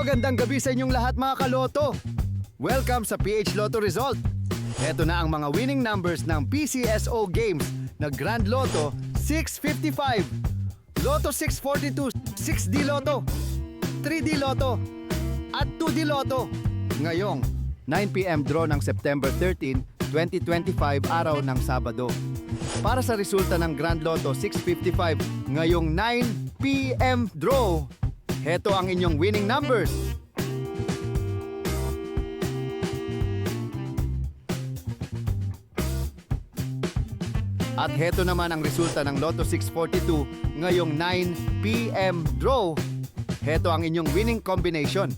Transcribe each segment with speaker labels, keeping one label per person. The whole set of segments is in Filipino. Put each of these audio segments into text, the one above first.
Speaker 1: Magandang gabi sa inyong lahat mga kaloto. Welcome sa PH Lotto Result. Ito na ang mga winning numbers ng PCSO Games na Grand Lotto 655, Lotto 642, 6D Lotto, 3D Lotto at 2D Lotto. Ngayong 9 PM draw ng September 13, 2025 araw ng Sabado. Para sa resulta ng Grand Lotto 655 ngayong 9 PM draw, heto ang inyong winning numbers. At heto naman ang resulta ng Lotto 642 ngayong 9 PM draw. Heto ang inyong winning combination.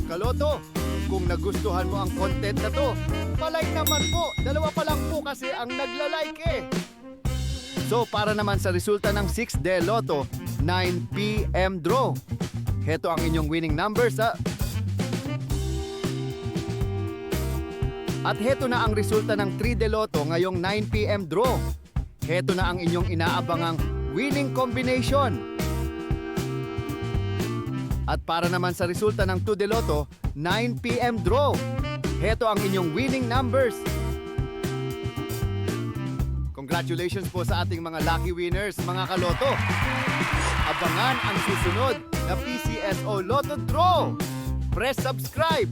Speaker 1: Kaloto, kung nagustuhan mo ang content na to, palike naman po. Dalawa pa lang po kasi ang nagla-like eh. So para naman sa resulta ng 6D Lotto 9 PM draw, heto ang inyong winning numbers ha. At heto na ang resulta ng 3D Lotto ngayong 9 PM draw. Heto na ang inyong inaabangang winning combination. At para naman sa resulta ng 2D Lotto 9 PM draw, heto ang inyong winning numbers. Congratulations po sa ating mga lucky winners, mga kaloto. Abangan ang susunod na PCSO Lotto Draw. Press subscribe